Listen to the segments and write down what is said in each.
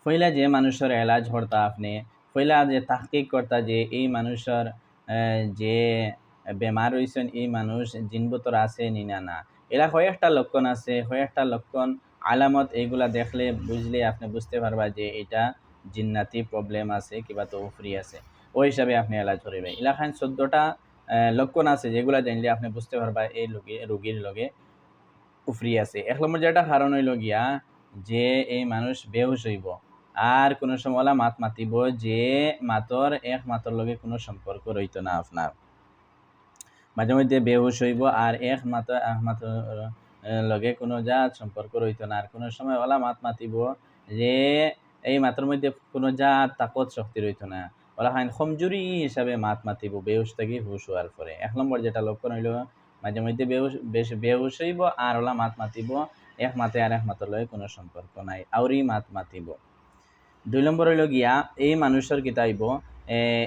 পইলা যে মানুষের এলাজ করতা আপনি পইলা যে তাহকিক করতা যে এই মানুষের যে বেমার হইছেন এই মানুষ জিনবতর আছে নি না না, এরা কয়েকটা লক্ষণ আছে, কয়েকটা লক্ষণ আলামত এইগুলা দেখলে বুঝলে আপনি বুঝতে পারবা যে এটা জিন্নাতি প্রবলেম আছে কিবা তো উফরি আছে। ওই হিসাবে আপনি এলাজ করিবে। ইলাখান 14টা লক্ষণ আছে যেগুলা জানলে আপনি বুঝতে পারবা এই রোগীর লগে উফরি আছে। ১ নম্বর যেটা কারণ হইল গিয়া যে এই মানুষ বেহুশ হইব। আর কোন সময় ওলা মাত মাতিব যে মাতর এক মাতর লগে কোনো সম্পর্ক রইতো না আপনার। মাঝে মধ্যে বেহুশ হইব আর এক মাতর লগে কোনো জাত সম্পর্ক রইতো না। আর কোন সময় ওলা মাত মাতিব যে এই মাতর মধ্যে কোনো জাত তাকত শক্তি রইতো না। ওলা খান কমজুরি হিসাবে মাত মাতিব বেহুশ থাকি হুশ হওয়ার পরে। ১ নম্বর যেটা লক্ষণ হইল মাঝে মধ্যে বেহুশ হইব আর ওলা মাত মাতিব এক মাতে আর এক মাতর লগে কোনো সম্পর্ক নাই, আউরি মাত মাতিব। ২ নম্বর হইল গিয়া এই মানুষের কিতা হইব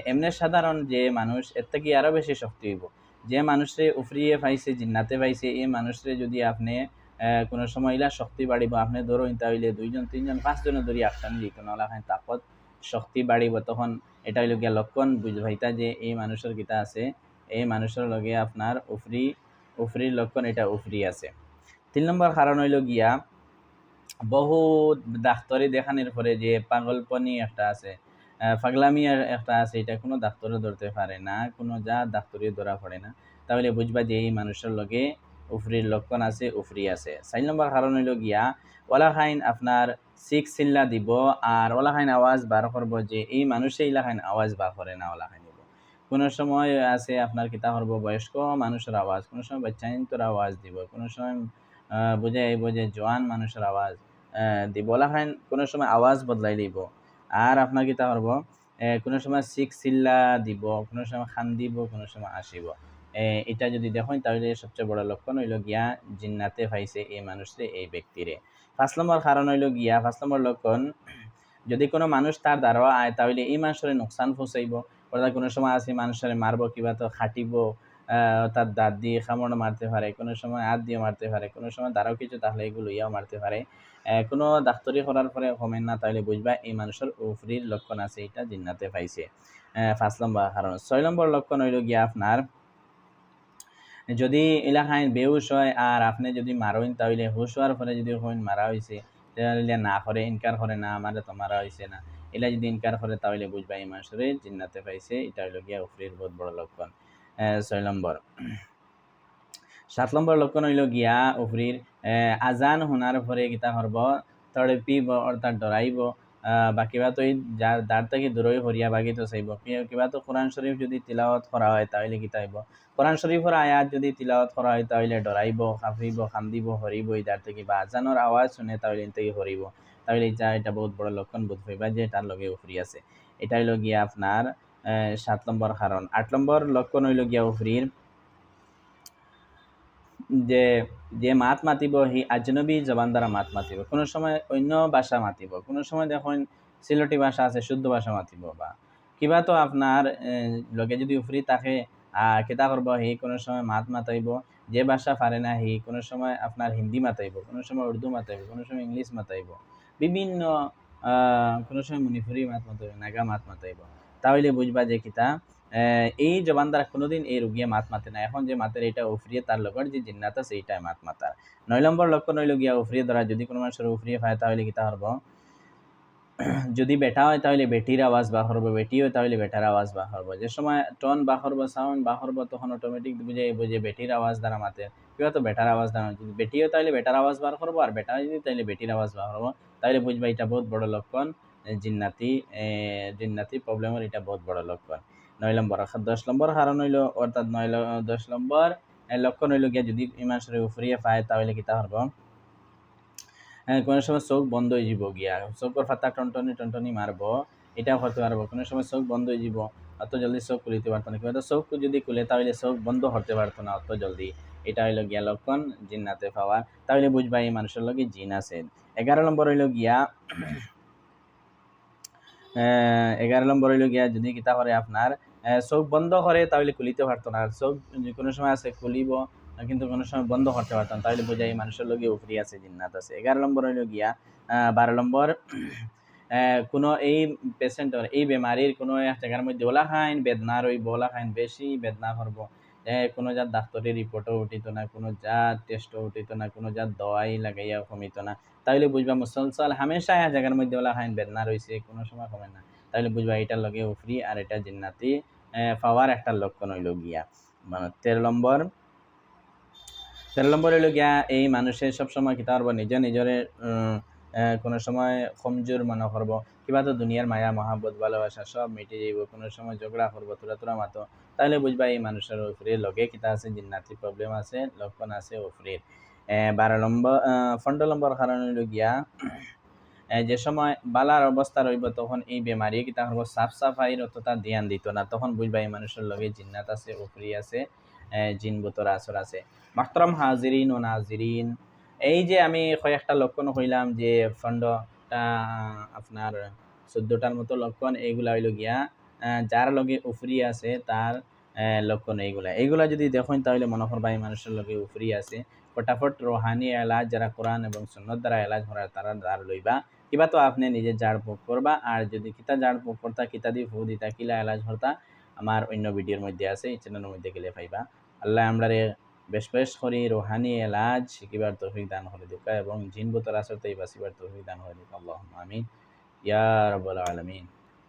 এমনি সাধারণ যে মানুষ এর থেকে আরো বেশি শক্তি হইব। যে মানুষে উফরিয়ে পাইছে জিন্নাতে পাইছে এই মানুষরে যদি আপনি কোনো সময় ইলা শক্তি বাড়িব আপনি ধরো ইনতা হইলে ২ জন ৩ জন ৫ জনে ধরি একসাথে দিত নাহলে খান তাকত শক্তি বাড়িব তখন এটা হইল গিয়া লক্ষণ বুঝবাইতা যে এই মানুষের কিতা আছে, এই মানুষের লগে আপনার উফরির লক্ষণ এটা উফরি আছে। ৩ নম্বর কারণ হইল গিয়া বহুত ডাক্তারি দেখানোর পরে যে পাগলপনি একটা আছে, পাগলামি একটা আছে, এটা কোনো ডাক্তারও ধরতে পারে না, কোনো যা ডাক্তারিও ধরা পড়ে না। তাহলে বুঝবা যে এই মানুষের লগে উফরির লক্ষণ আছে, উফরি আছে। ৪ নম্বর কারণ হইল গিয়া ওলা খাইন আপনার চিল্লা দিব আর ওলা খাইন আওয়াজ বার করবো যে এই মানুষে ইলা খাইন আওয়াজ বার করে না ওলা খাইন। কোনো সময় আছে আপনার কিতা করবো বয়স্ক মানুষের আওয়াজ, কোনো সময় বাচ্চাইন্তর আওয়াজ দিব, কোনো সময় বুঝে আইব যে জোয়ান মানুষের আওয়াজ দিব। ওলা খাইন কোনো সময় আওয়াজ বদলাই দিব। আর আপনার কিতা করব কোনো সময় চিল্লা দিব, কোনো সময় খান দিব, কোনো সময় আসিব। এটা যদি দেখেন তাহলে সবচেয়ে বড় লক্ষণ হইল গিয়া জিন্নাতে পাইছে এই মানুষরে, এই ব্যক্তিরে। ৫ নম্বর কারণ হইল গিয়া ৫ নম্বর লক্ষণ যদি কোনো মানুষ তার দ্বারা আয় তাহলে এই মানুষের নোকসান পৌঁছাইব। অর্থাৎ কোনো সময় আছে মানুষের মারব কিবা তো খাটিব, তার দাঁত দিয়ে কামড় মারতে পারে, কোনো সময় হাত দিয়ে মারতে পারে, কোনো সময় দ্বারাও কিছু তাহলে এগুলো ইয়াও মারতে পারে। কোনো ডাক্তারি করার পরে কমেন না তাহলে বুঝবা এই মানুষের উফরির লক্ষণ আছে, এটা জিন্নাতে পাইছে। ৫ নম্বর কারণ। ৬ নম্বর লক্ষণ হইল গিয়া আপনার যদি এলাকায় বেহুশ হয় আর আপনি যদি মারোইন তাহলে হুশ হওয়ার পরে যদি হইন মারা হয়েছে তাহলে না করে ইনকার করে না আমারে তো মারা হয়েছে না, এলা যদি ইনকার করে তাহলে বুঝবা এই মানুষের জিন্নাতে পাইছে, এটা হইল গিয়া উফরির বহুত বড় লক্ষণ। ৬ নম্বর। ৭ নম্বর লক্ষণ হইল গিয়া উফরির আজান শোনার পরে কিতা করব তড়পিব অর্থাৎ ডরাইব, বা কিবা তো যার থেকে দূরই হরিয়া বাগি তো চাইব, কিবা তো কোরআন শরীফ যদি তিলাওয়াত করা হয় তাহলে কিতা হইব, কোরআন শরীফের আয়াত যদি তিলাওয়াত করা হয় তাহলে ডরাইব, কাঁপিব, কান্দিব, হরিব ইদার থেকে, বা আজানোর আওয়াজ শুনে তাহলে থেকে হরিব, তাহলে এটা বহুত বড় লক্ষণ বোধ হইবা যে তার লগে উফরি আছে। এটা হইল গিয়া আপনার ৭ নম্বর কারণ। ৮ নম্বর লক্ষণ হইল গিয়া উফরির যে যে মাত মাতিব সি আজনবী জবান দ্বারা মাত মাতিব, কোনো সময় অন্য ভাষা মাতিব, কোনো সময় দেখুন সিলটি ভাষা আছে শুদ্ধ ভাষা মাতিব, বা কিবা তো আপনার লগে যদি উফরি তাকে কিতা করব সি কোনো সময় মাত মাতাইব যে ভাষা পারে না, সি কোনো সময় আপনার হিন্দি মাতাইব, কোনো সময় উর্দু মাতাইব, কোনো সময় ইংলিশ মাতাইব, বিভিন্ন কোনো সময় মণিপুরি মাত মাতাইব, নাগা মাত মাতাইব, তাহলে বুঝবা যে কিতা এই জবান দ্বারা কোনোদিন এই রুগিয়ে মাত মাতে না। এখন যে মাতের এটা উফরিয়ে তার লগর যে জিন্নাত আছে এইটাই মাত মাতার। ৯ নম্বর লক্ষণ হইল গিয়া উফরিয়ে ধরা, যদি কোনো মানুষের উফরিয়ে পায় তাহলে কিতা করব, যদি বেটা হয় তাহলে বেটির আওয়াজ বা করব, বেটি হয় তাহলে বেটার আওয়াজ বা করব। যে সময় টন বা করব, সাউন্ড বা করব তখন অটোমেটিক বুঝে যাইব যে বেটির আওয়াজ দ্বারা মাতে, কিবা তো বেটার আওয়াজ দ্বারা, যদি বেটি হয় তাহলে বেটার আওয়াজ বার করব আর বেটা হয় যদি তাহলে বেটির আওয়াজ বার করব, তাহলে বুঝবা এটা বহুত বড় লক্ষণ জিন্নাতি জিন্নাতি প্রবলেমের, এটা বহুত বড় লক্ষণ। ৯ নম্বর। ১০ নম্বর কারণ হইল অর্থাৎ ১০ নম্বর লক্ষণ হইল গিয়া যদি ইমান শরীফ উফরিয়ে পায় তাহলে কিতা করব, কোনো সময় চোখ বন্ধ হয়ে যাব গিয়া, চোখের ফাতা টনটনি মারব, এটাও করতে পারবো। কোনো সময় চোখ বন্ধ হয়ে যাব, অত জলদি চোখ খুলিতে পারতো না, কিন্তু চোখ যদি খুলে তাহলে চোখ বন্ধ করতে পারতো না অত জলদি, এটা হইল গিয়া লক্ষণ জিন্নাতে পাওয়া, তাহলে বুঝবা এই মানুষের লগে জিন আছে। ১১ নম্বর হইল গিয়া ১১ নম্বর হইল গিয়া যদি কিতা করে আপনার চোখ বন্ধ করে তাহলে খুলিতে পারতো না, আর চোখ কোনো সময় আছে খুলিব কিন্তু কোনো সময় বন্ধ করতে পারতো না, তাহলে বোঝাই মানুষের লগে উফরি আছে জিন্নাত আছে। ১১ নম্বর হইল গিয়া ১২ নম্বর কোনো এই পেশেন্টর এই বেমারির কোনো এক জায়গার মধ্যে ওলা খাইন বেদনা রইব, ওলা খাইন বেশি বেদনা করব, কোনো জাত ডাক্তারের রিপোর্টও উঠিত না, কোনো জাত টেস্টও উঠিত না, কোনো জাত দওয়াই লাগাইয়া কমিত না, তাইলে বুঝবা মুসলসল হামেশা এক জায়গার মধ্যে ওলা খাইন বেদনা রয়েছে, কোনো সময় কমে না, তাইলে বুঝবা এটার লগে উফরি আর এটা জিন্নাতি পাওয়ার একটা লক্ষণ হইল গিয়া। মানে 13 নম্বর হইল গিয়া এই মানুষের সবসময় কিতা করবো নিজরে কোনো সময় কমজোর মনে করবো, কিবা তো দুনিয়ার মায়া মহাব্বত ভালোবাসা সব মিটে যাইব, কোনো সময় ঝগড়া করবো তোরা মাতো, তাহলে বুঝবা এই মানুষের উপরে লগে কিতা আছে জিন্নাতি প্রবলেম আছে, লক্ষণ আছে উপরের। 15 নম্বর কারণ হইল গিয়া যে সময় বালার অবস্থা রইব তখন এই বেমারি কিতা করবো সাফ সাফাইয়ের অতটা ধ্যান দিত না, তখন বুঝবা এই মানুষের লগে জিন্নাত আছে, উপরি আছে, জিন বুতর আসর আছে। মাহতারাম হাজিরিন ও নাজিরিন, এই যে আমি কয়েকটা লক্ষণ কইলাম যে ফন্ডটা আপনার 14টার মতো লক্ষণ, এইগুলা হইল গিয়া যার লগে উফরি আছে তার লক্ষণ এইগুলা যদি দেখেন তাহলে মনে করবা এই মানুষের লগে উফরি আছে। ফটাফট রোহানি এলাজ যারা কোরআন এবং সুন্নত দ্বারা এলাজ করার তারা দ্বার লইবা, কিবা তো আপনি নিজে জাড় ফুক করবা, আর যদি কিতা জাড় ফুক করতা কিতা দিয়ে ফু দিতা কিলা এলাজ করতা আমার অন্য ভিডিওর মধ্যে আছে, এই চ্যানেলের মধ্যে গেলে পাইবা। আল্লাহ আমরারে বেশ বেশ করি রোহানি এলাজ শিকিবার তৌফিক দান করে দিক এবং জিন বোতর আসর তাই বাঁচিবার তৌফিক দান করে দিক। আল্লাহুম্মা আমিন ইয়া রাব্বাল আলামিন।